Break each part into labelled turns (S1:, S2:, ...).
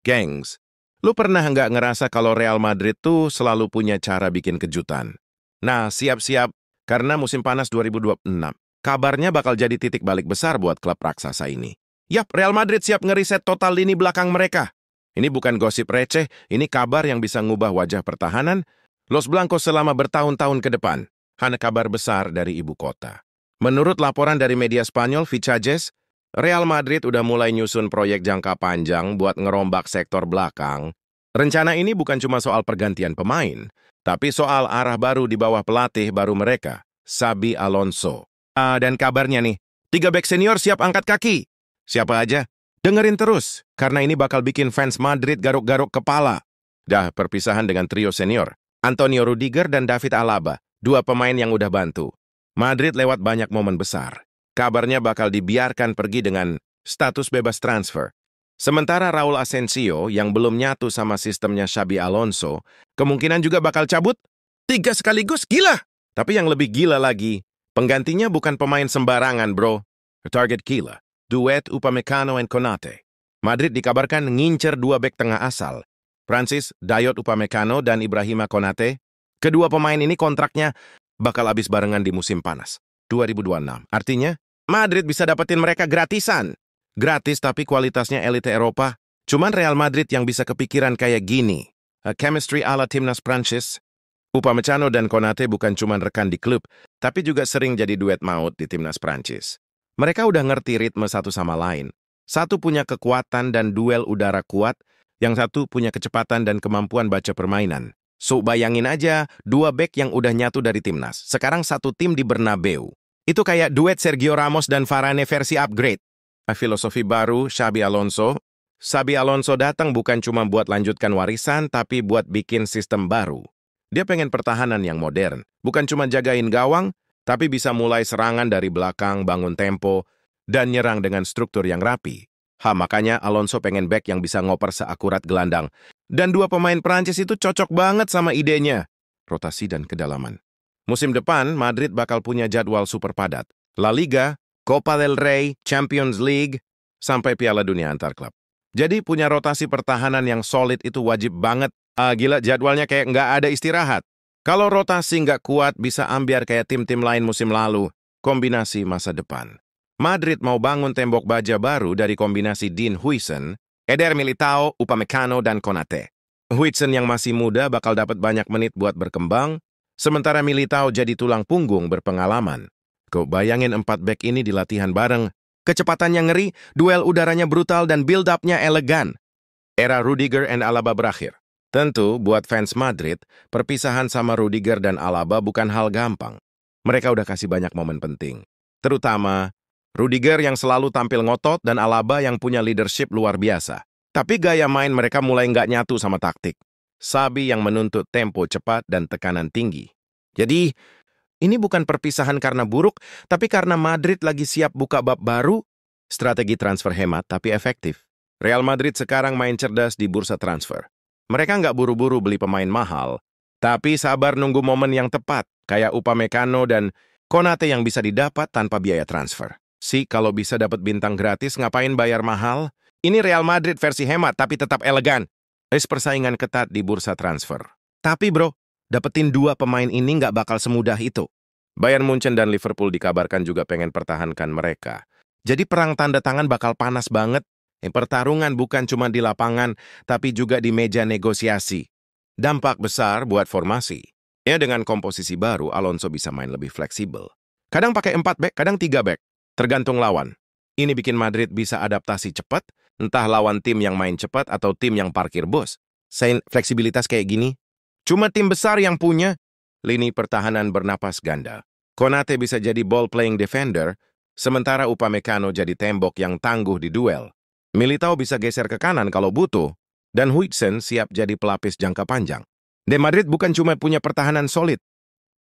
S1: Gengs, lu pernah nggak ngerasa kalau Real Madrid tuh selalu punya cara bikin kejutan? Nah, siap-siap, karena musim panas 2026, kabarnya bakal jadi titik balik besar buat klub raksasa ini. Yap, Real Madrid siap ngeriset total lini belakang mereka. Ini bukan gosip receh, ini kabar yang bisa ngubah wajah pertahanan Los Blancos selama bertahun-tahun ke depan. Hanya kabar besar dari ibu kota. Menurut laporan dari media Spanyol, Fichajes, Real Madrid udah mulai nyusun proyek jangka panjang buat ngerombak sektor belakang. Rencana ini bukan cuma soal pergantian pemain, tapi soal arah baru di bawah pelatih baru mereka, Xabi Alonso. Dan kabarnya nih, 3 bek senior siap angkat kaki. Siapa aja? Dengerin terus, karena ini bakal bikin fans Madrid garuk-garuk kepala. Dah perpisahan dengan trio senior, Antonio Rudiger dan David Alaba, 2 pemain yang udah bantu. Madrid lewat banyak momen besar. Kabarnya bakal dibiarkan pergi dengan status bebas transfer. Sementara Raul Asensio yang belum nyatu sama sistemnya Xabi Alonso, kemungkinan juga bakal cabut. 3 sekaligus, gila! Tapi yang lebih gila lagi, penggantinya bukan pemain sembarangan, bro. Target gila, duet Upamecano and Konate. Madrid dikabarkan ngincer 2 bek tengah asal, Francis Dayot Upamecano dan Ibrahima Konate. Kedua pemain ini kontraknya bakal habis barengan di musim panas 2026. Artinya, Madrid bisa dapetin mereka gratisan. Gratis tapi kualitasnya elite Eropa. Cuman Real Madrid yang bisa kepikiran kayak gini. Chemistry ala timnas Prancis. Upamecano dan Konate bukan cuma rekan di klub, tapi juga sering jadi duet maut di timnas Prancis. Mereka udah ngerti ritme satu sama lain. Satu punya kekuatan dan duel udara kuat, yang satu punya kecepatan dan kemampuan baca permainan. So, bayangin aja, 2 bek yang udah nyatu dari timnas. Sekarang satu tim di Bernabeu. Itu kayak duet Sergio Ramos dan Varane versi upgrade. Filosofi baru, Xabi Alonso. Xabi Alonso datang bukan cuma buat lanjutkan warisan, tapi buat bikin sistem baru. Dia pengen pertahanan yang modern. Bukan cuma jagain gawang, tapi bisa mulai serangan dari belakang, bangun tempo, dan nyerang dengan struktur yang rapi. Makanya Alonso pengen back yang bisa ngoper seakurat gelandang. Dan 2 pemain Prancis itu cocok banget sama idenya. Rotasi dan kedalaman. Musim depan, Madrid bakal punya jadwal super padat. La Liga, Copa del Rey, Champions League, sampai Piala Dunia antar klub. Jadi punya rotasi pertahanan yang solid itu wajib banget. Gila, jadwalnya kayak nggak ada istirahat. Kalau rotasi nggak kuat, bisa ambiar kayak tim-tim lain musim lalu. Kombinasi masa depan. Madrid mau bangun tembok baja baru dari kombinasi Dean Huijsen, Eder Militao, Upamecano, dan Konate. Huijsen yang masih muda bakal dapat banyak menit buat berkembang, sementara Militao jadi tulang punggung berpengalaman. Kau bayangin 4 bek ini di latihan bareng, kecepatannya ngeri, duel udaranya brutal, dan build-up-nya elegan. Era Rudiger and Alaba berakhir. Tentu, buat fans Madrid, perpisahan sama Rudiger dan Alaba bukan hal gampang. Mereka udah kasih banyak momen penting. Terutama, Rudiger yang selalu tampil ngotot dan Alaba yang punya leadership luar biasa. Tapi gaya main mereka mulai nggak nyatu sama taktik. Xabi yang menuntut tempo cepat dan tekanan tinggi. Jadi, ini bukan perpisahan karena buruk, tapi karena Madrid lagi siap buka bab baru, strategi transfer hemat tapi efektif. Real Madrid sekarang main cerdas di bursa transfer. Mereka nggak buru-buru beli pemain mahal, tapi sabar nunggu momen yang tepat, kayak Upamecano dan Konate yang bisa didapat tanpa biaya transfer. Kalau bisa dapat bintang gratis, ngapain bayar mahal? Ini Real Madrid versi hemat, tapi tetap elegan. Persaingan ketat di bursa transfer. Tapi bro, dapetin 2 pemain ini nggak bakal semudah itu. Bayern Munchen dan Liverpool dikabarkan juga pengen pertahankan mereka. Jadi perang tanda tangan bakal panas banget. Pertarungan bukan cuma di lapangan, tapi juga di meja negosiasi. Dampak besar buat formasi. Dengan komposisi baru, Alonso bisa main lebih fleksibel. Kadang pakai 4 bek, kadang 3 bek. Tergantung lawan. Ini bikin Madrid bisa adaptasi cepat, entah lawan tim yang main cepat atau tim yang parkir bus. Fleksibilitas kayak gini, cuma tim besar yang punya. Lini pertahanan bernapas ganda. Konate bisa jadi ball-playing defender, sementara Upamecano jadi tembok yang tangguh di duel. Militao bisa geser ke kanan kalau butuh, dan Huijsen siap jadi pelapis jangka panjang. Dan Madrid bukan cuma punya pertahanan solid,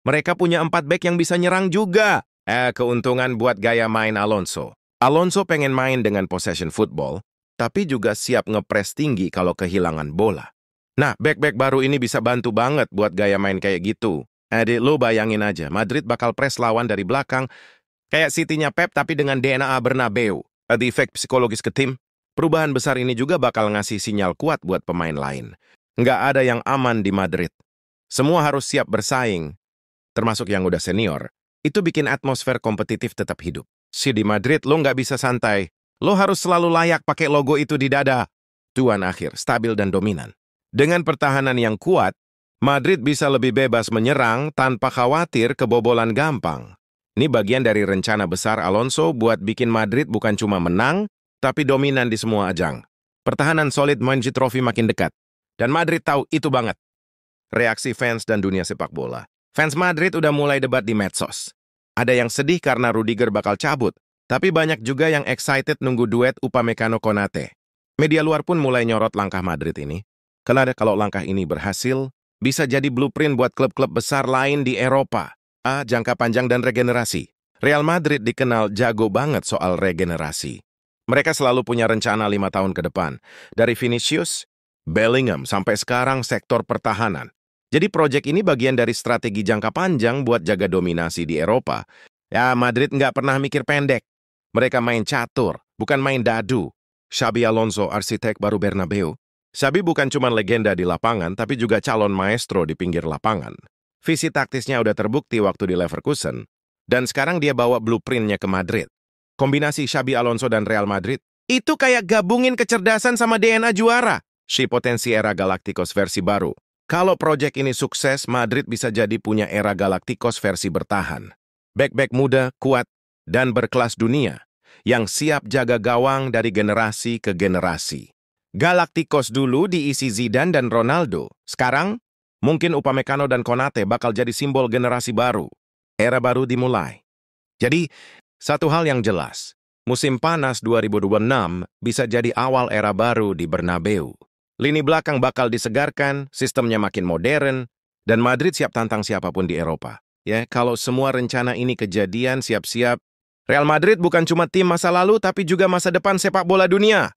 S1: mereka punya 4 bek yang bisa nyerang juga. Keuntungan buat gaya main Alonso. Alonso pengen main dengan possession football, tapi juga siap ngepres tinggi kalau kehilangan bola. Nah, bek-bek baru ini bisa bantu banget buat gaya main kayak gitu. Lo bayangin aja, Madrid bakal press lawan dari belakang, kayak City-nya Pep tapi dengan DNA Bernabeu. Efek psikologis ke tim. Perubahan besar ini juga bakal ngasih sinyal kuat buat pemain lain. Nggak ada yang aman di Madrid. Semua harus siap bersaing, termasuk yang udah senior. Itu bikin atmosfer kompetitif tetap hidup. Di Madrid, lo nggak bisa santai. Lo harus selalu layak pakai logo itu di dada. Tuan akhir, stabil dan dominan. Dengan pertahanan yang kuat, Madrid bisa lebih bebas menyerang tanpa khawatir kebobolan gampang. Ini bagian dari rencana besar Alonso buat bikin Madrid bukan cuma menang, tapi dominan di semua ajang. Pertahanan solid menuju trofi makin dekat. Dan Madrid tahu itu banget. Reaksi fans dan dunia sepak bola. Fans Madrid udah mulai debat di medsos. Ada yang sedih karena Rudiger bakal cabut, tapi banyak juga yang excited nunggu duet Upamecano-Konate. Media luar pun mulai nyorot langkah Madrid ini. Kalau langkah ini berhasil, bisa jadi blueprint buat klub-klub besar lain di Eropa. Jangka panjang dan regenerasi. Real Madrid dikenal jago banget soal regenerasi. Mereka selalu punya rencana 5 tahun ke depan. Dari Vinicius, Bellingham, sampai sekarang sektor pertahanan. Jadi proyek ini bagian dari strategi jangka panjang buat jaga dominasi di Eropa. Ya, Madrid nggak pernah mikir pendek. Mereka main catur, bukan main dadu. Xabi Alonso, arsitek baru Bernabeu. Xabi bukan cuma legenda di lapangan, tapi juga calon maestro di pinggir lapangan. Visi taktisnya udah terbukti waktu di Leverkusen, dan sekarang dia bawa blueprintnya ke Madrid. Kombinasi Xabi Alonso dan Real Madrid, itu kayak gabungin kecerdasan sama DNA juara. Potensi era Galacticos versi baru. Kalau proyek ini sukses, Madrid bisa jadi punya era Galacticos versi bertahan. Back-back muda, kuat, dan berkelas dunia, yang siap jaga gawang dari generasi ke generasi. Galacticos dulu diisi Zidane dan Ronaldo. Sekarang, mungkin Upamecano dan Konate bakal jadi simbol generasi baru. Era baru dimulai. Jadi, satu hal yang jelas, musim panas 2026 bisa jadi awal era baru di Bernabeu. Lini belakang bakal disegarkan, sistemnya makin modern, dan Madrid siap tantang siapapun di Eropa. Ya, kalau semua rencana ini kejadian, siap-siap. Real Madrid bukan cuma tim masa lalu, tapi juga masa depan sepak bola dunia.